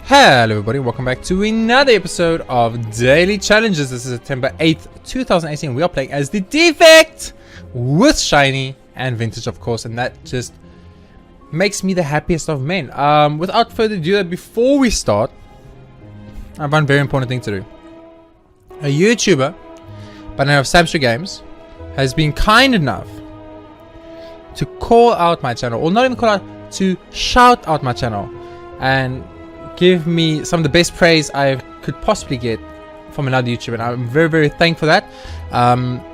Hello everybody, welcome back to another episode of Daily Challenges. This is September 8th, 2018. We are playing as the Defect with Shiny and Vintage, of course, and that just makes me the happiest of men. Without further ado, before we start, I have one very important thing to do. A YouTuber by the name of JayRPGaming has been kind enough to call out my channel, or not even call out, to shout out my channel and give me some of the best praise I could possibly get from another YouTuber, and I'm very thankful for that.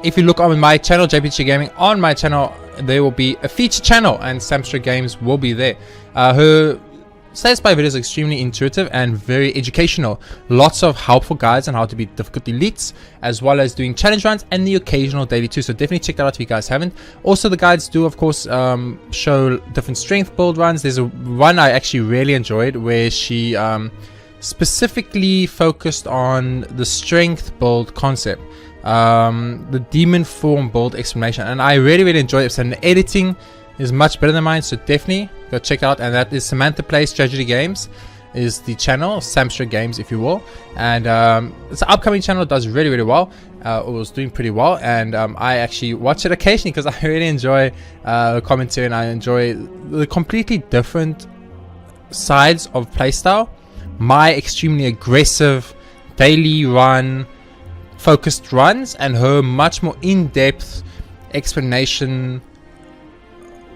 If you look on my channel, JayRPGaming, on my channel there will be a feature channel and JayRPGaming will be there. Her Slay the Spire videos are extremely intuitive and very educational. Lots of helpful guides on how to beat difficult elites, as well as doing challenge runs and the occasional daily too. So definitely check that out if you guys haven't. Also, the guides do, of course, show different strength build runs. There's one I actually really enjoyed where she specifically focused on the strength build concept, the demon form build explanation, and I really enjoyed it. And the editing is much better than mine, so definitely go check it out. And that is Samantha Plays Strategy Games is the channel, JayRPGaming if you will, and it's an upcoming channel, does really well. It was doing pretty well, and I actually watch it occasionally because I really enjoy the commentary, and I enjoy the completely different sides of playstyle. My extremely aggressive daily run focused runs, and her much more in-depth explanation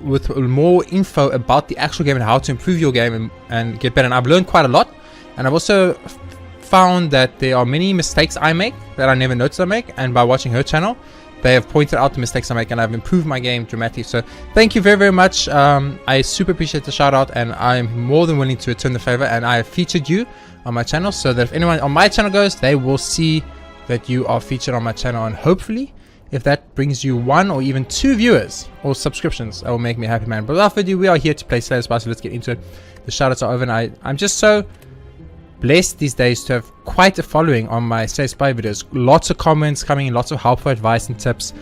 with more info about the actual game and how to improve your game and get better. And I've learned quite a lot, and I've also found that there are many mistakes I make that I never noticed I make, and by watching her channel they have pointed out the mistakes I make, and I've improved my game dramatically. So thank you very much. I super appreciate the shout out, and I'm more than willing to return the favor, and I have featured you on my channel so that if anyone on my channel goes, they will see that you are featured on my channel, and hopefully if that brings you 1 or even 2 viewers or subscriptions, that will make me a happy man. But without further ado, we are here to play Slay the Spire, so let's get into it. The shoutouts are over, and I'm just so blessed these days to have quite a following on my Slay the Spire videos. Lots of comments coming in, lots of helpful advice and tips,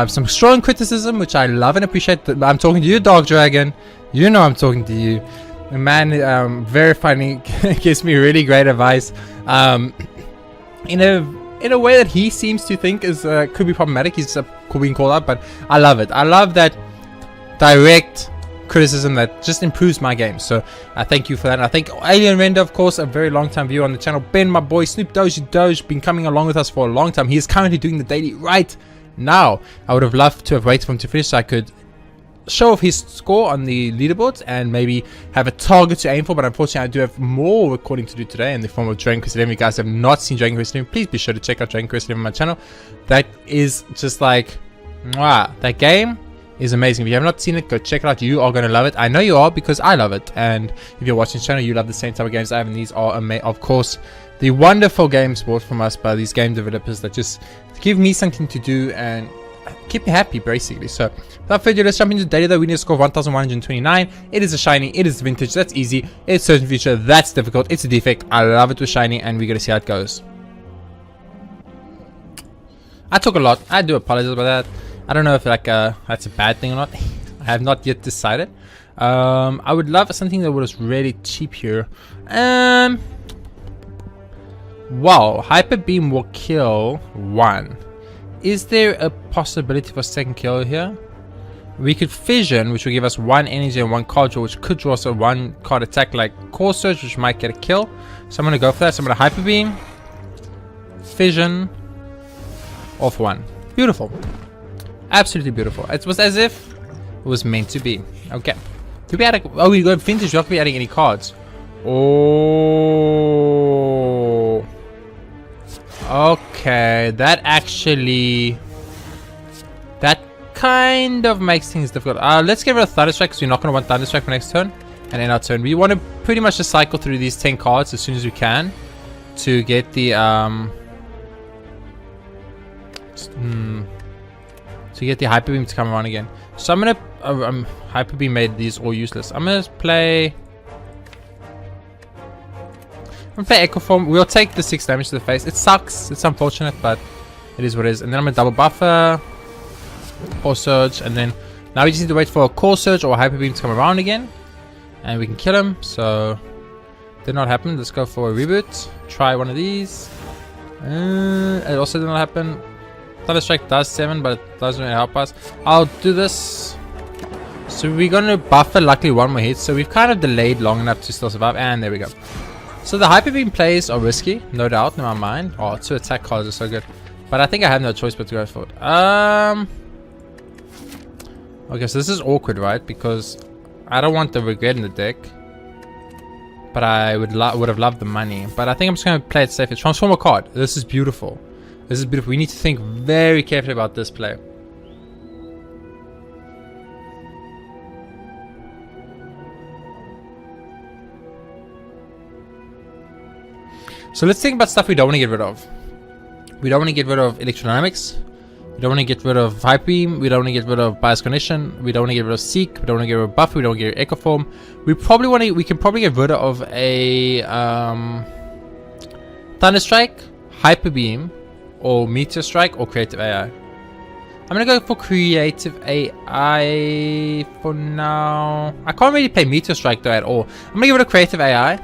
some strong criticism, which I love and appreciate. I'm talking to you, Dog Dragon. You know I'm talking to you. The man, very funny, gives me really great advice. In a way that he seems to think is could be problematic. He's being called out, but I love it. I love that direct criticism that just improves my game. So I thank you for that. And I thank Alien Render, of course, a very long time viewer on the channel. Ben, my boy, Snoop Doge, been coming along with us for a long time. He is currently doing the daily right now. I would have loved to have waited for him to finish so I could show off his score on the leaderboards and maybe have a target to aim for, but unfortunately I do have more recording to do today in the form of Dragon Quest 11. If you guys have not seen Dragon Quest 11, please be sure to check out Dragon Quest 11 on my channel. That is just like, mwah, that game is amazing. If you have not seen it, go check it out. You are going to love it. I know you are, because I love it, and if you're watching this channel, you love the same type of games I have, and these are of course the wonderful games brought from us by these game developers that just give me something to do and keep me happy, basically. So without further ado, let's jump into the daily. Though we need to score 1129. It is a shiny, it is vintage, that's easy. It's certain future, that's difficult. It's a defect, I love it with shiny, and we're gonna see how it goes. I talk a lot, I do apologize about that. I don't know if like that's a bad thing or not. I have not yet decided. I would love something that was really cheap here. Wow, Hyper Beam will kill 1. Is there a possibility for second kill here? We could Fission, which will give us 1 energy and 1 card draw, which could draw us a 1 card attack like Core Surge, which might get a kill. So I'm going to go for that. So I'm going to Hyper Beam, Fission, off 1. Beautiful. Absolutely beautiful. It was as if it was meant to be. Okay. Do we add oh, we got vintage. We don't have to be adding any cards. Oh. Okay, that actually, that kind of makes things difficult. Let's get rid of Thunder Strike, because we're not going to want Thunder Strike for next turn and end our turn. We want to pretty much just cycle through these 10 cards as soon as we can to get the Hyper Beam to come around again. So I'm gonna Hyper Beam made these all useless. I'm gonna play Echo Form. We'll take the 6 damage to the face. It sucks. It's unfortunate, but it is what it is. And then I'm going to double buffer, Core Surge, and then now we just need to wait for a Core Surge or a Hyper Beam to come around again, and we can kill him. So Did not happen. Let's go for a reboot. Try one of these. It also did not happen. Thunder Strike does 7, but it doesn't really help us. I'll do this. So we're going to buffer luckily one more hit. So we've kind of delayed long enough to still survive. And there we go. So the Hyper Beam plays are risky, no doubt, in my mind. Oh, 2 attack cards are so good. But I think I have no choice but to go for it. Okay, so this is awkward, right? Because I don't want the regret in the deck. But I would have loved the money. But I think I'm just going to play it safe. Transform a card. This is beautiful. This is beautiful. We need to think very carefully about this play. So let's think about stuff we don't want to get rid of. We don't want to get rid of electrodynamics. We don't want to get rid of Hyper Beam. We don't want to get rid of Bias Cognition. We don't want to get rid of Seek. We don't want to get rid of Buffer. We don't want to get rid of Echo Form. We can probably get rid of a Thunder Strike, Hyper Beam, or Meteor Strike, or Creative AI. I'm gonna go for Creative AI for now. I can't really play Meteor Strike though at all. I'm gonna get rid of Creative AI.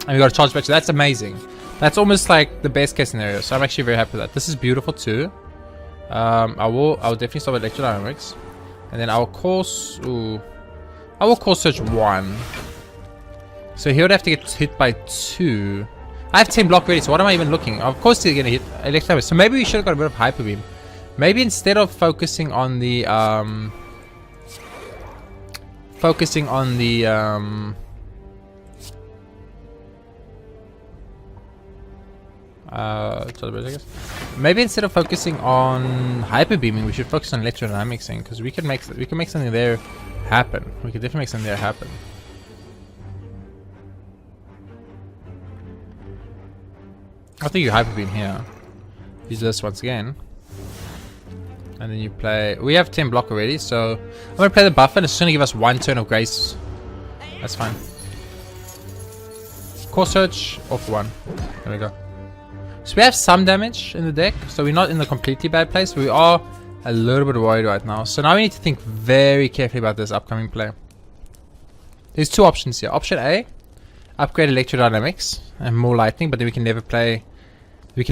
And we got a charge back, so that's amazing. That's almost like the best case scenario. So I'm actually very happy with that. This is beautiful too. I will definitely start with electrodynamics, and then I will course search 1. So he would have to get hit by 2. I have 10 block ready, so what am I even looking? Of course he's gonna hit electrodynamics. So maybe we should have got rid of Hyper Beam. Maybe instead of focusing on the maybe instead of focusing on hyper beaming, we should focus on electrodynamics, because we can make something there happen. We can definitely make something there happen. I think you hyper beam here. Use this once again, and then you play. We have 10 block already, so I'm gonna play the buffer, and it's gonna give us 1 turn of grace. That's fine. Core search off 1. There we go. So we have some damage in the deck, so we're not in the completely bad place. We are a little bit worried right now. So now we need to think very carefully about this upcoming play. There's 2 options here. Option A, upgrade electrodynamics and more lightning, but then we can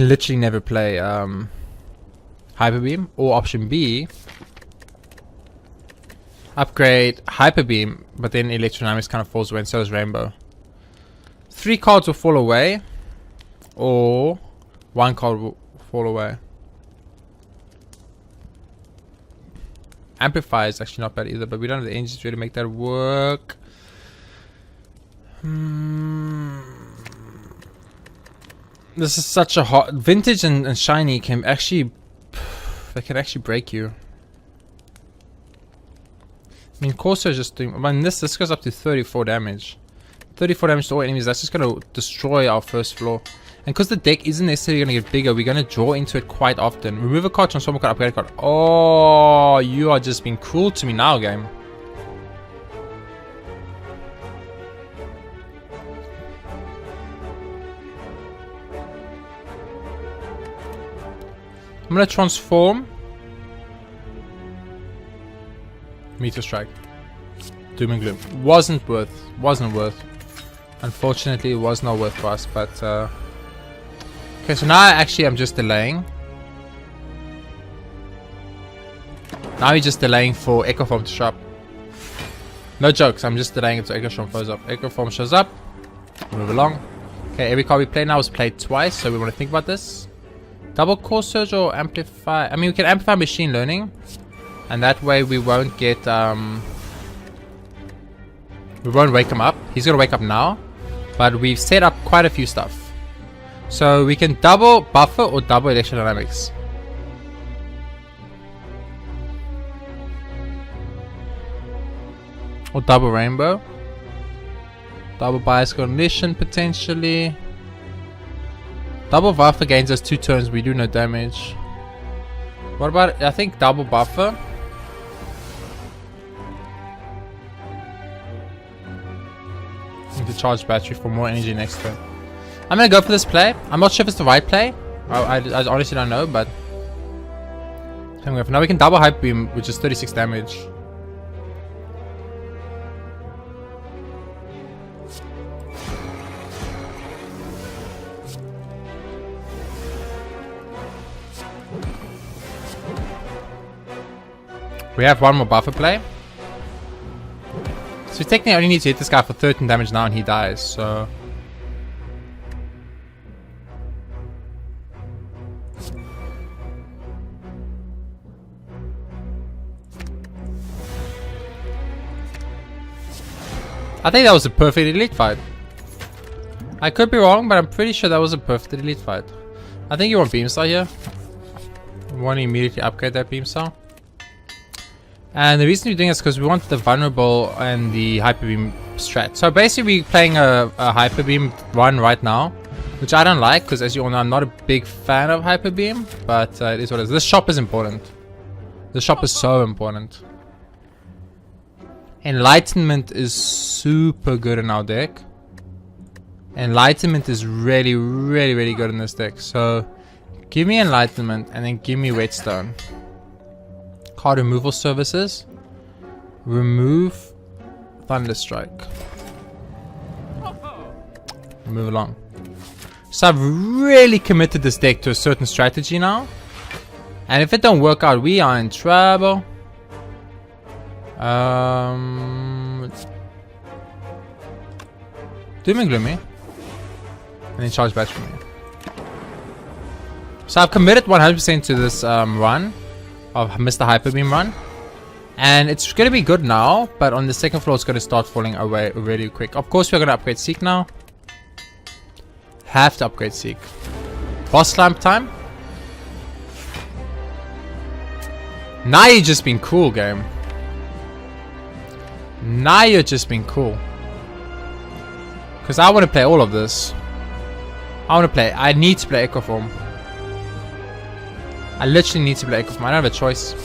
literally never play hyper beam. Or option B, upgrade hyper beam, but then electrodynamics kind of falls away, and so does rainbow. 3 cards will fall away, or 1 card will fall away. Amplify is actually not bad either, but we don't have the engines to really make that work. This is such a hot vintage and shiny can actually break you. I mean, Corsair is just doing. I mean, this goes up to 34 damage. 34 damage to all enemies. That's just gonna destroy our first floor. And because the deck isn't necessarily going to get bigger, we're going to draw into it quite often. Remove a card, transform a card, upgrade a card. Oh, you are just being cruel to me now, game. I'm going to transform. Meteor Strike. Doom and Gloom. Wasn't worth. Unfortunately, it was not worth for us, but... Okay, so now I'm just delaying. Now we're just delaying for Echo Form to show up. No jokes, I'm just delaying until Echo Form shows up. Echo Form shows up. Move along. Okay, every card we play now is played twice, so we want to think about this. Double Core Surge or Amplify. I mean, we can amplify Machine Learning, and that way we won't get. We won't wake him up. He's gonna wake up now, but we've set up quite a few stuff. So we can double Buffer or double Electrodynamics. Or double Rainbow. Double Bias Cognition potentially. Double Buffer gains us 2 turns, we do no damage. What about, I think double Buffer. Need to charge battery for more energy next turn. I'm gonna go for this play. I'm not sure if it's the right play. I honestly don't know, but now we can double Hyper Beam, which is 36 damage. We have one more buffer play. So we technically only need to hit this guy for 13 damage now and he dies, so... I think that was a perfect elite fight. I could be wrong, but I'm pretty sure that was a perfect elite fight. I think you want Beam Star here. You want to immediately upgrade that Beam Star. And the reason we're doing this is because we want the vulnerable and the Hyper Beam strat. So basically we're playing a Hyper Beam run right now, which I don't like because, as you all know, I'm not a big fan of Hyper Beam, but it is what it is. This shop is important. This shop is so important. Enlightenment is super good in our deck. Enlightenment is really, really, really good in this deck. So give me Enlightenment and then give me Whetstone. Card removal services. Remove Thunderstrike. Move along. So I've really committed this deck to a certain strategy now. And if it don't work out, we are in trouble. Doom and Gloomy. And then charge back from me. So I've committed 100% to this run of Mr. Hyper Beam run. And it's going to be good now, but on the second floor it's going to start falling away really quick. Of course we're going to upgrade Seek now. Have to upgrade Seek. Boss Slump time. Now you're just being cool, game. Now you're just being cool. Because I want to play all of this. I need to play Echo Form. I literally need to play Echo Form. I don't have a choice.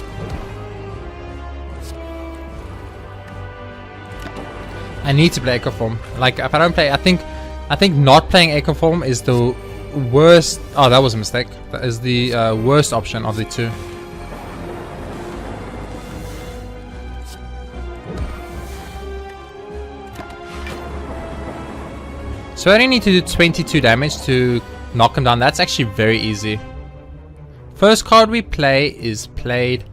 I need to play Echo Form. Like, if I don't play, I think not playing Echo Form is the worst. Oh, that was a mistake. That is the worst option of the two. So I only need to do 22 damage to knock him down. That's actually very easy. First card we play is played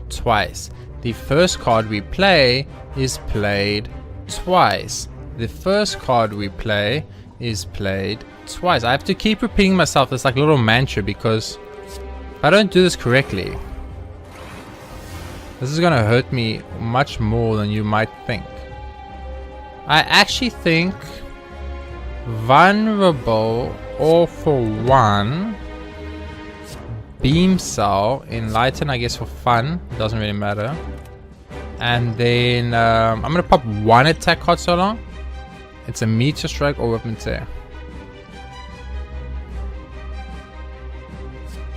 twice. The first card we play is played twice. The first card we play is played twice. I have to keep repeating myself this like little mantra because if I don't do this correctly, this is gonna hurt me much more than you might think. I actually think vulnerable all for one. Beam Cell, Enlighten I guess for fun, doesn't really matter. And then I'm gonna pop one attack card so long. It's a Meteor Strike or Weapon Tear.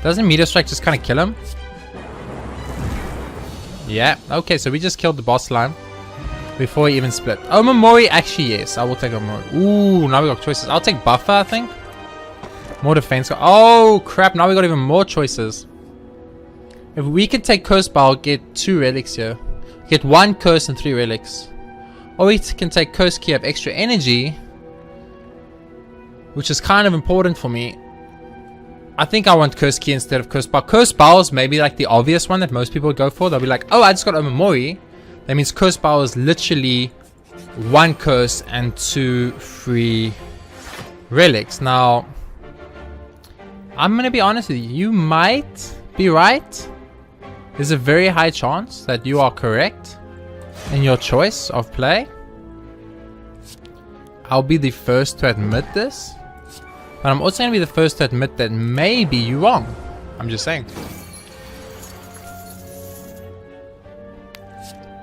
Doesn't Meteor Strike just kind of kill him? Yeah, okay, so we just killed the boss slime before he even split. Oh, Omamori, actually yes, I will take Omamori. Ooh, now we got choices. I'll take Buffer, I think. More defense. Oh crap, now we got even more choices. If we can take Curse Bow, get 2 relics here. Get 1 curse and 3 relics. Or we can take Curse Key, have extra energy, which is kind of important for me. I think I want Curse Key instead of Curse Bow. Curse Bow is maybe like the obvious one that most people would go for. They'll be like, oh, I just got Omamori. That means Curse Bow is literally 1 curse and 2 free relics. Now, I'm gonna be honest with you. You might be right. There's a very high chance that you are correct in your choice of play. I'll be the first to admit this. But I'm also going to be the first to admit that maybe you're wrong. I'm just saying.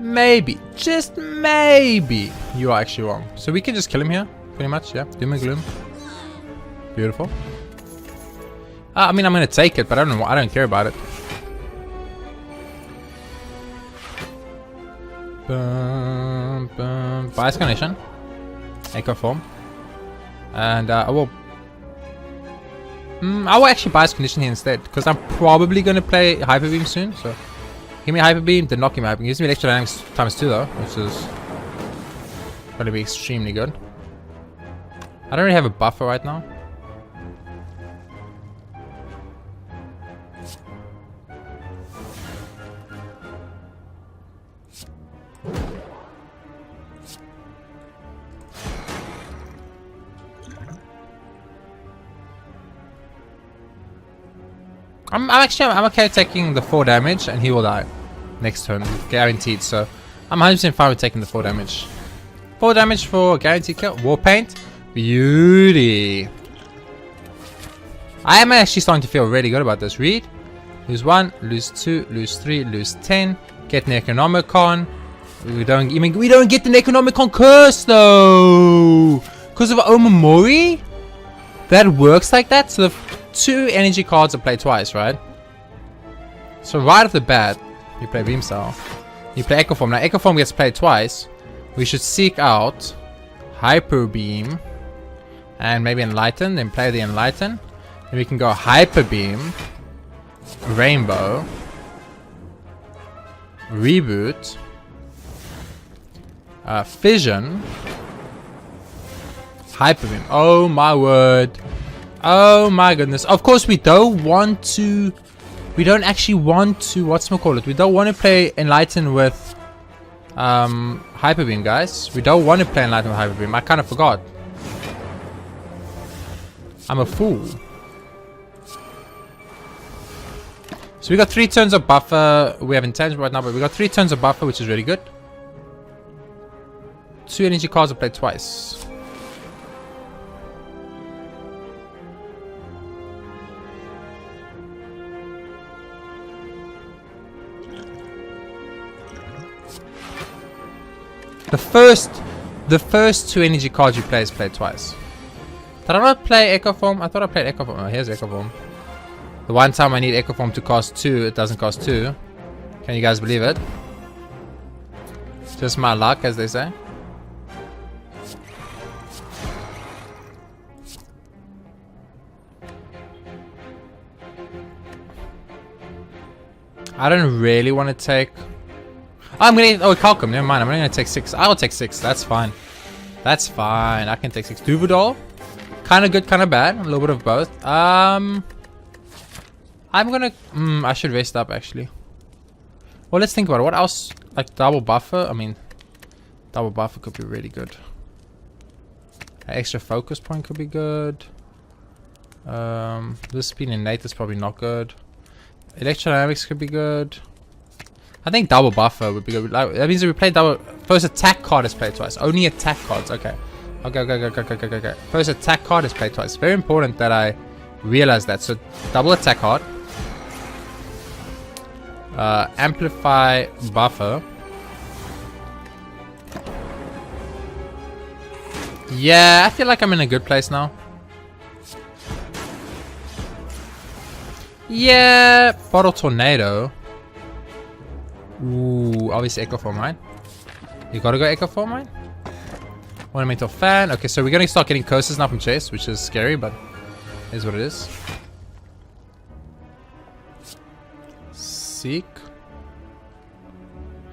Maybe, just maybe, you are actually wrong. So we can just kill him here, pretty much, yeah. Doom and Gloom. Beautiful. I mean, I'm going to take it, but I don't care about it. Bias Condition. Echo Form. And I will actually Bias Condition here instead, because I'm probably going to play Hyper Beam soon. So give me Hyper Beam, then knock him Hyper Beam. Gives me extra dynamics times 2 though, which is going to be extremely good. I don't really have a buffer right now. I'm okay taking the 4 damage and he will die next turn, guaranteed. So I'm 100% fine with taking the 4 damage. 4 damage for guaranteed kill. War paint, beauty. I am actually starting to feel really good about this. Read, lose 1, lose 2, lose 3, lose 10. Get Necronomicon. We don't get the Necronomicon curse though, because of Omamori. That works like that. So the 2 energy cards are played twice, right? So right off the bat, you play Beam Style. You play Echo Form. Now Echo Form gets played twice. We should seek out Hyper Beam and maybe Enlighten. Then play the Enlighten. Then we can go Hyper Beam, Rainbow, Reboot, Fission, Hyper Beam. Oh my word. Oh my goodness. Of course we don't want to. We don't actually want to. Whatchamacallit? We don't want to play Enlighten with Hyper Beam, guys. We don't want to play Enlighten with Hyper Beam. I kind of forgot. I'm a fool. So we got 3 turns of buffer. We have intangible right now, but we got 3 turns of buffer, which is really good. 2 energy cards are played twice. The first 2 energy cards you play is played twice. Did I not play Echo Form? I thought I played Echo Form. Oh, here's Echo Form. The one time I need Echo Form to cost 2, it doesn't cost 2. Can you guys believe it? Just my luck, as they say. I don't really want to take... Oh, I'm gonna... Oh, Calcum. Never mind. I'm only gonna take 6. I'll take 6. That's fine. That's fine. I can take 6. Duvidol. Kind of good, kind of bad. A little bit of both. I'm gonna... I should rest up, actually. Well, let's think about it. What else? Like, double buffer? I mean... Double buffer could be really good. An extra focus point could be good. This being innate is probably not good. Electrodynamics could be good. I think double buffer would be good. Like, that means if we play double... First attack card is played twice. Only attack cards. Okay. Okay. First attack card is played twice. Very important that I realize that. So, double attack card. Amplify buffer. Yeah, I feel like I'm in a good place now. Yeah, Bottle Tornado. Ooh, obviously Echo Form, right? You gotta go Echo Form, right? Ornamental Fan. Okay, so we're gonna start getting curses now from Chase, which is scary, but it is what it is. Seek.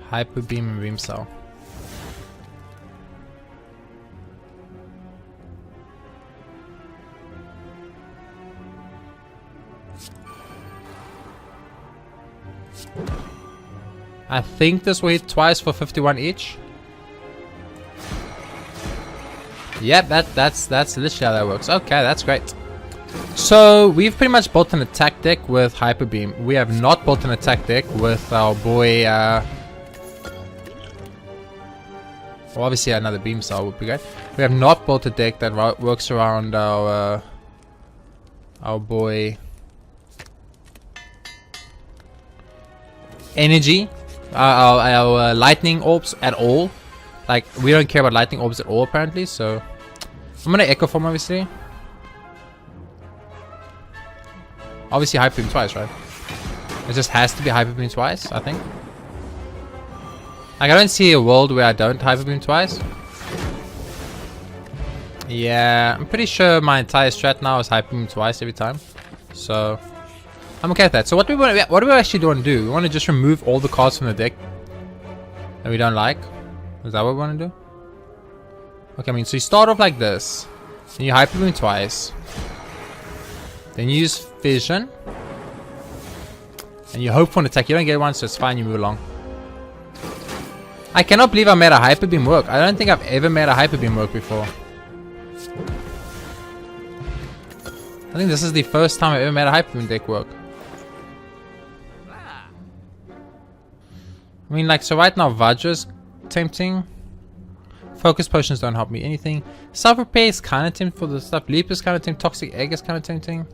Hyper Beam and Beam Cell. I think this will hit twice for 51 each. Yep, that's literally how that works. Okay, that's great. So we've pretty much built an attack deck with Hyper Beam. We have not built an attack deck with our boy. Well, obviously another Beam Cell would be great. We have not built a deck that works around our boy energy. Our lightning orbs at all. Like, we don't care about lightning orbs at all apparently, so I'm gonna Echo Form obviously. Obviously Hyper Beam twice, right? It just has to be Hyper Beam twice, I think. Like, I don't see a world where I don't Hyper Beam twice. Yeah, I'm pretty sure my entire strat now is Hyper Beam twice every time. So I'm okay with that. So what do we actually want to do? We want to just remove all the cards from the deck that we don't like. Is that what we want to do? Okay, I mean, so you start off like this. Then you Hyper Beam twice. Then you use Fission. And you hope for an attack. You don't get one, so it's fine. You move along. I cannot believe I made a Hyper Beam work. I don't think I've ever made a Hyper Beam work before. I think this is the first time I've ever made a Hyper Beam deck work. I mean, like, so right now Vajra's tempting. Focus potions don't help me anything. Self repair is kind of tempting for the stuff. Leap is kind of tempting. Toxic egg is kind of tempting.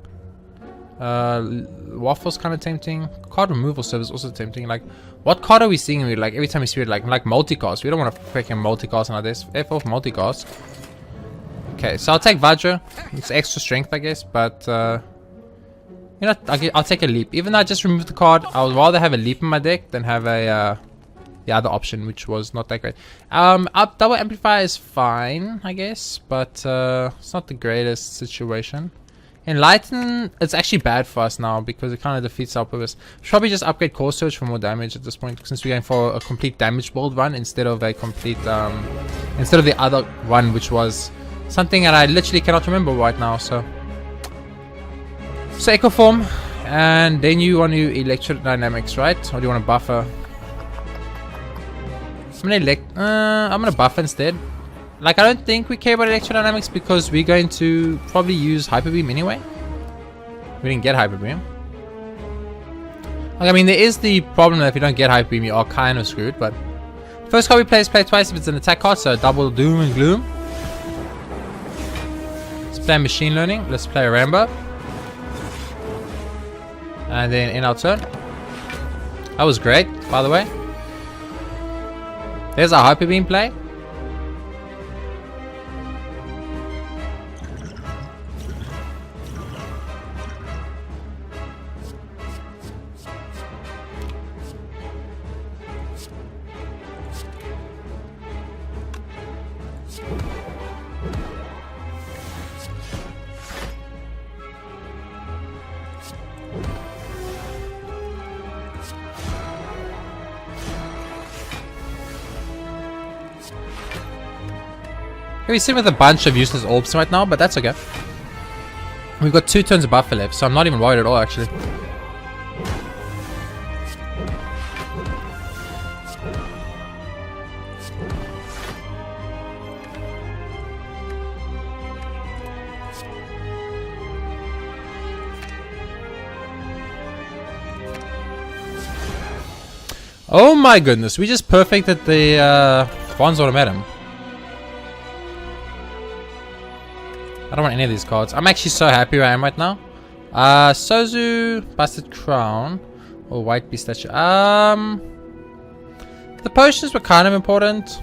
Waffle's kind of tempting. Card removal service is also tempting. Like, what card are we seeing? Like every time we see it, like multicast. We don't want to freaking multicast like this. F off multicast. Okay, so I'll take Vajra. It's extra strength, I guess, but you know, I'll take a leap. Even though I just removed the card, I would rather have a leap in my deck than have a the other option, which was not that great. Double amplifier is fine, I guess, but it's not the greatest situation. Enlighten, it's actually bad for us now because it kind of defeats our purpose. Should probably just upgrade Core Surge for more damage at this point, since we're going for a complete damage build run instead of a complete instead of the other one, which was something that I literally cannot remember right now. So Echo Form, and then you want to Electrodynamics, right? Or do you want to buffer? I'm gonna buffer instead. Like, I don't think we care about Electrodynamics because we're going to probably use HYPERBEAM anyway. We didn't get HYPERBEAM. Like, I mean, there is the problem that if you don't get HYPERBEAM, you are kind of screwed. But first card we play is play twice if it's an attack card, so double Doom and Gloom. Let's play Machine Learning. Let's play Rambo. And then in our turn. That was great, by the way. There's our HYPERBEAM play. We sit with a bunch of useless orbs right now, but that's okay. We've got 2 turns of buffer left, so I'm not even worried at all, actually. Oh my goodness, we just perfected the Bronze Automatum. I don't want any of these cards. I'm actually so happy where I am right now. Sozu, Busted Crown, or White Beast Statue. The potions were kind of important.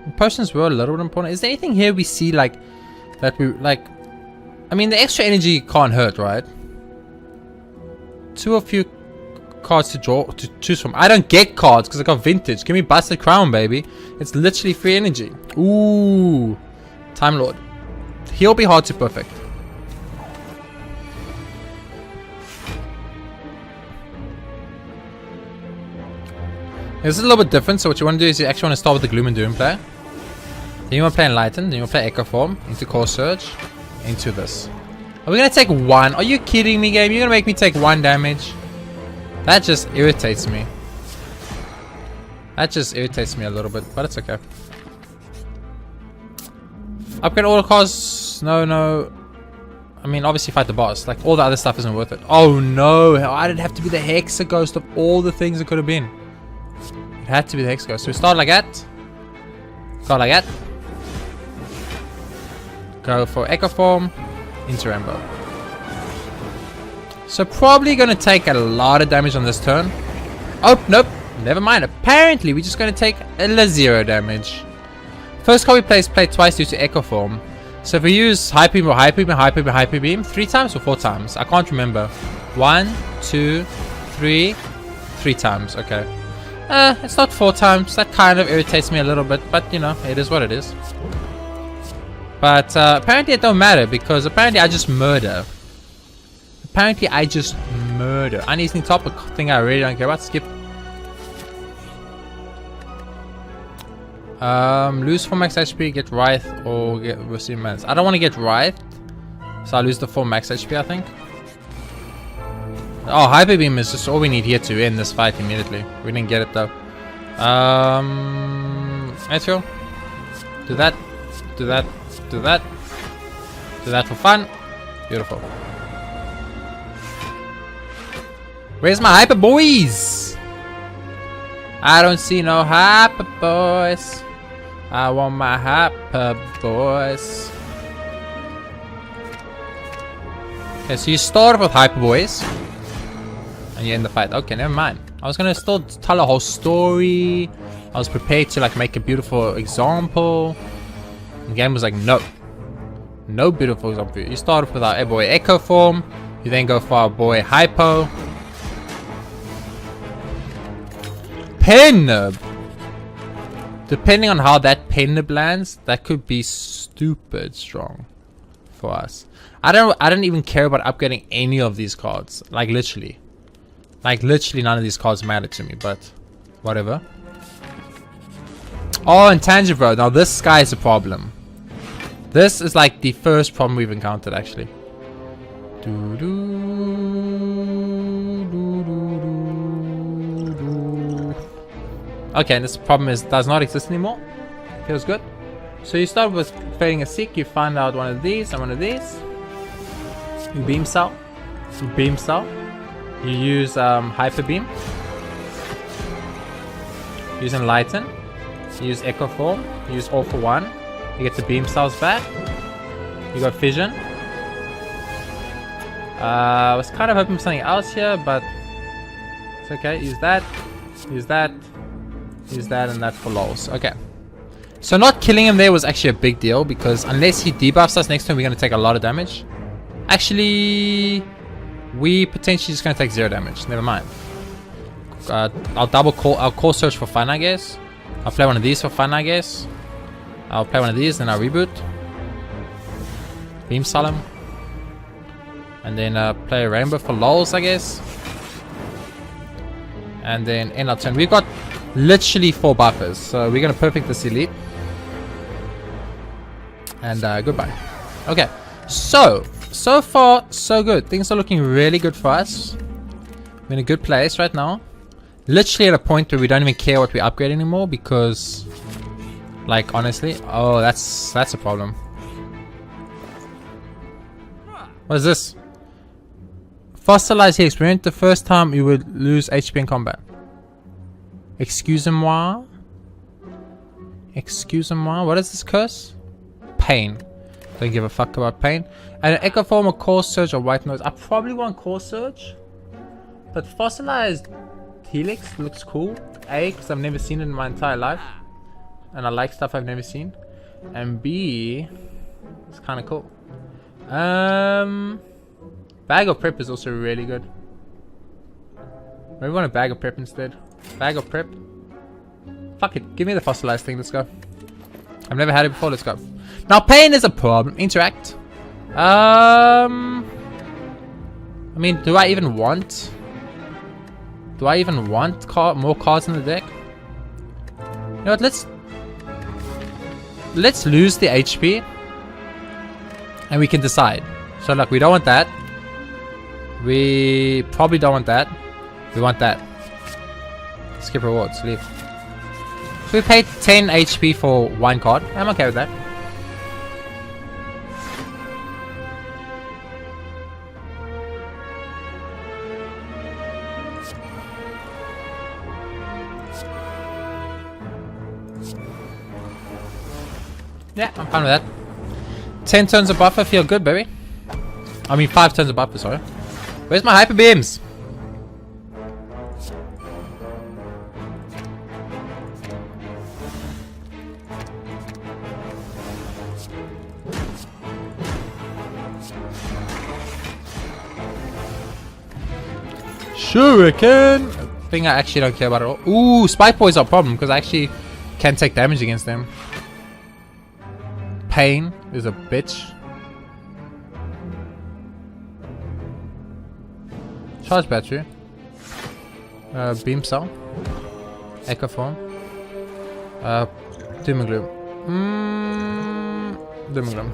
The potions were a little bit important. Is there anything here we see like that we like? I mean, the extra energy can't hurt, right? 2 or few cards to choose from. I don't get cards because I got vintage. Give me Busted Crown, baby. It's literally free energy. Ooh. Time Lord. He'll be hard to perfect. This is a little bit different, so what you want to do is you actually want to start with the Gloom and Doom play. Then you want to play Enlighten, then you want to play Echo Form, into Core Surge, into this. Are we going to take 1? Are you kidding me, game? You're going to make me take 1 damage? That just irritates me. That just irritates me a little bit, but it's okay. Upgrade all the cards. No. I mean, obviously fight the boss. Like, all the other stuff isn't worth it. Oh no, I didn't have to be the Hexa Ghost of all the things it could have been. It had to be the Hexa Ghost. So we start like that. Start like that. Go for Echo Form. Into Rambo. So probably going to take a lot of damage on this turn. Oh, nope. Never mind. Apparently, we're just going to take a 0 damage. First card we play is play twice due to Echo Form. So if we use HYPERBEAM or HYPERBEAM 3 times or 4 times? I can't remember. 1, 2, 3. 3 times. Okay. It's not 4 times. That kind of irritates me a little bit. But, you know, it is what it is. But apparently it don't matter because apparently I just murder. Apparently I just murder. Uneasy topic thing I really don't care about. Skip. Lose 4 max HP, get Writhe, or get receive Mans. I don't want to get Writhe, so I'll lose the 4 max HP, I think. Oh, HYPERBEAM is just all we need here to end this fight immediately. We didn't get it though. Ezreal. Do that. Do that. Do that. Do that for fun. Beautiful. Where's my hyper boys? I don't see no hyper boys. I want my hyper boys. Okay, so you start with hyper boys. And you end the fight. Okay, never mind. I was gonna still tell a whole story. I was prepared to like make a beautiful example. The game was like, no. No beautiful example. You start off with our boy Echo form. You then go for our boy Hypo. Pen! Depending on how that pen lands, that could be stupid strong for us. I don't even care about upgrading any of these cards. Like literally. Like literally none of these cards matter to me, but whatever. Oh, Intangible. Now this guy is a problem. This is like the first problem we've encountered actually. Okay, this problem does not exist anymore. Feels good. So you start with fading a seek, you find out one of these and one of these. You beam cell. You beam cell. You use hyper beam. Use enlighten. You use echo form. You use all for one. You get the beam cells back. You got fission. I was kind of hoping for something else here, but it's okay. Use that. Use that. Use that, and that for lols. Okay. So not killing him there was actually a big deal, because unless he debuffs us next turn, we're going to take a lot of damage. Actually, we potentially just going to take 0 damage. Never mind. I'll core search for fun, I guess. I'll play one of these for fun, I guess. I'll play one of these, then I'll reboot. Beam Solemn. And then play a rainbow for lols, I guess. And then end our turn. We've got literally 4 buffers, so we're going to perfect this elite. And goodbye. Okay, so far so good. Things are looking really good for us. We're in a good place right now. Literally at a point where we don't even care what we upgrade anymore, because like honestly, oh, that's a problem. What is this? Fossilize here. Experience the first time you would lose HP in combat. Excusez-moi. Excusez-moi. What is this curse? Pain. Don't give a fuck about pain. And an echo form, a core surge, or white noise. I probably want core surge, but fossilized helix looks cool. A, because I've never seen it in my entire life, and I like stuff I've never seen. And B, it's kind of cool. Bag of prep is also really good. Maybe we want a bag of prep instead. Bag of prep. Fuck it, give me the fossilized thing. Let's go. I've never had it before. Let's go. Now pain is a problem. Interact. I mean, do I even want? Do I even want more cards in the deck? You know what? Let's lose the HP, and we can decide. So look, we don't want that. We probably don't want that. We want that. Skip rewards. Leave. So we paid 10 HP for 1 card. I'm okay with that. Yeah, I'm fine with that. 10 turns of buffer feel good, baby. I mean 5 turns of buffer, sorry. Where's my hyper beams? Shuriken! Thing I actually don't care about at all. Ooh, Spike Boys are a problem because I actually can take damage against them. Pain is a bitch. Charge battery. Beam cell. Echo form. Doom and gloom. Doom and gloom.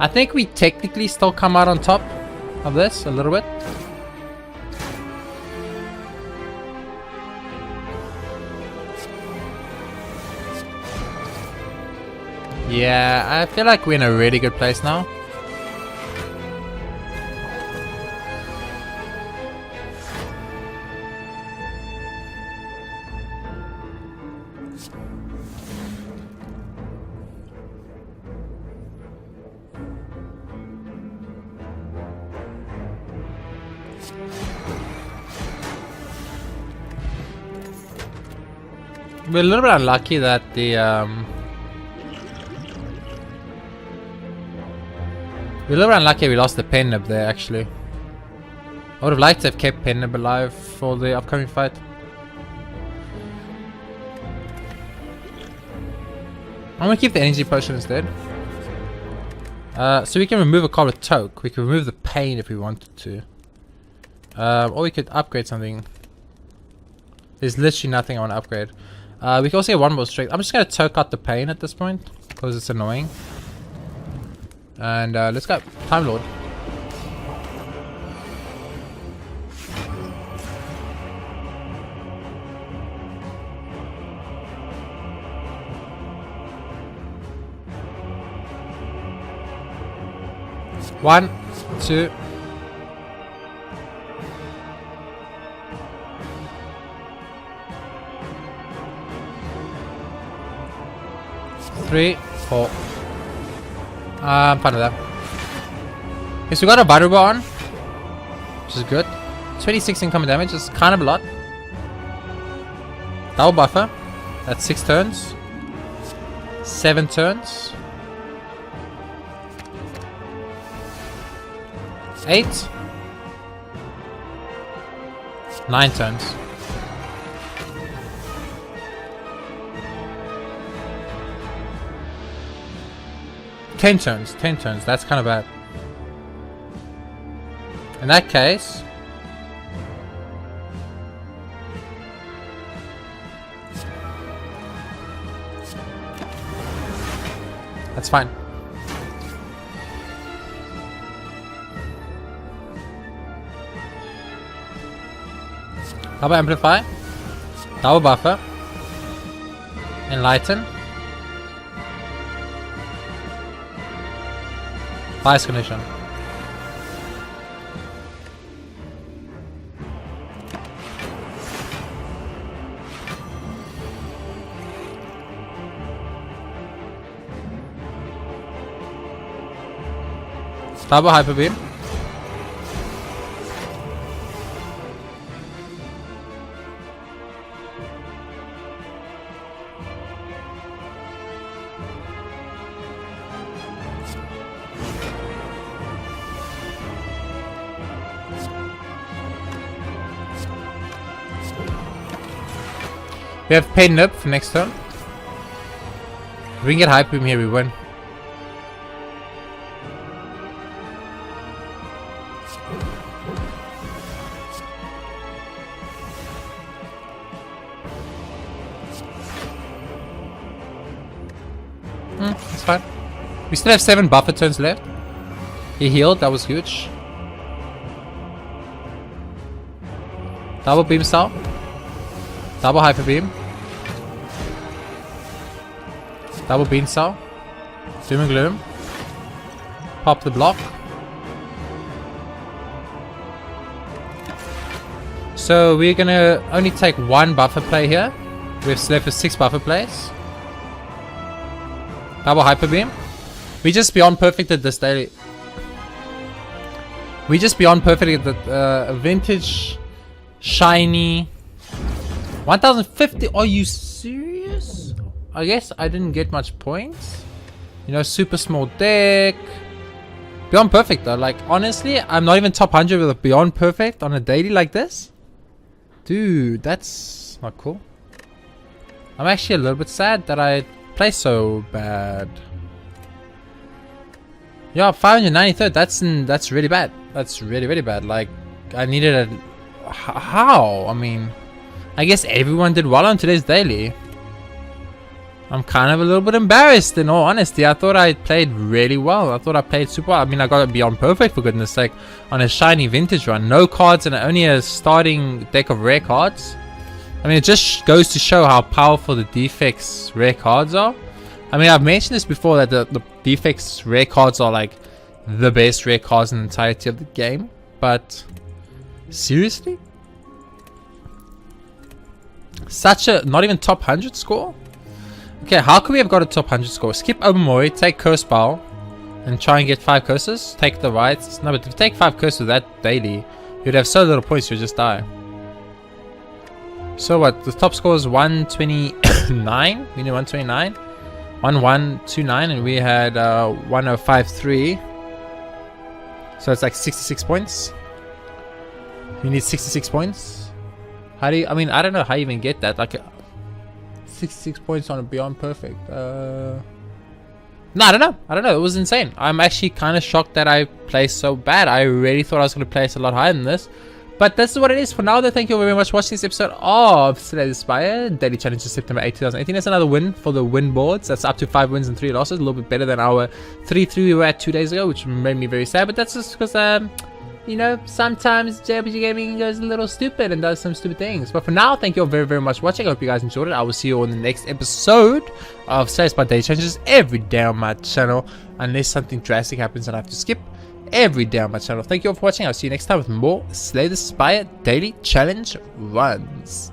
I think we technically still come out on top of this a little bit. Yeah, I feel like we're in a really good place now. We're a little bit unlucky that the we're a little bit unlucky we lost the pen nib there actually. I would have liked to have kept pen nib alive for the upcoming fight. I'm gonna keep the energy potion instead. So we can remove a card with Toke. We can remove the pain if we wanted to. Or we could upgrade something. There's literally nothing I want to upgrade. We can also get one more strength. I'm just gonna Toke out the pain at this point because it's annoying. And let's go. Time Lord. One, two. Three, four. I'm fine with that. Okay, so we got a Butter Bar on, which is good. 26 incoming damage is kind of a lot. Double buffer. That's 6 turns. 7 turns. 8. 9 turns. Ten turns, that's kind of bad. In that case, that's fine. Double Amplify, Double Buffer, Enlighten, Bias Condition. Double Hyper Beam. We have Pain Nib for next turn. If we can get Hyper Beam here, we win. That's fine. We still have 7 buffer turns left. He healed, that was huge. Double Beam Style. Double Hyper Beam. Double Beam Style. Doom and Gloom. Pop the block. So we're gonna only take 1 buffer play here. We have left with 6 buffer plays. Double Hyper Beam. We just beyond perfect at this daily. We just beyond perfect at the vintage shiny 1050. Are you serious? I guess I didn't get much points. You know, super small deck. Beyond perfect though. Like honestly, I'm not even top 100 with a beyond perfect on a daily like this. Dude, that's not cool. I'm actually a little bit sad that I play so bad. Yeah, 593rd. That's really bad. That's really bad. Like I needed a how? I mean, I guess everyone did well on today's daily. I'm kind of a little bit embarrassed in all honesty. I thought I played really well. I thought I played super well. I mean, I got to be on perfect for goodness sake on a shiny vintage run. No cards and only a starting deck of rare cards. I mean, it just goes to show how powerful the defects rare cards are. I mean, I've mentioned this before that the defects rare cards are like the best rare cards in the entirety of the game. But seriously? Such a not even top 100 score? Okay, how could we have got a top 100 score? Skip Omamori, take Curse Bowl, and try and get 5 curses. Take the rights. No, but if you take 5 curses with that daily, You'd have so little points, you'd just die. So what? The top score is 129. We need 129. 1129, and we had 1053. So it's like 66 points. You need 66 points. How do you? I mean, I don't know how you even get that. Like 66 points on a Beyond Perfect. No, I don't know. It was insane. I'm actually kind of shocked that I placed so bad. I really thought I was going to place a lot higher than this. But this is what it is for now. Though, thank you very much for watching this episode of Slay the Spire Daily Challenges September 8, 2018. That's another win for the win boards. That's up to 5 wins and 3 losses. A little bit better than our 3-3 we were at 2 days ago, which made me very sad. But that's just because, you know, sometimes JayRPGaming goes a little stupid and does some stupid things. But for now, thank you all very, very much for watching. I hope you guys enjoyed it. I will see you all in the next episode of Slay the Spire Daily Challenges every day on my channel. Unless something drastic happens and I have to skip every day on my channel. Thank you all for watching. I'll see you next time with more Slay the Spire Daily Challenge runs.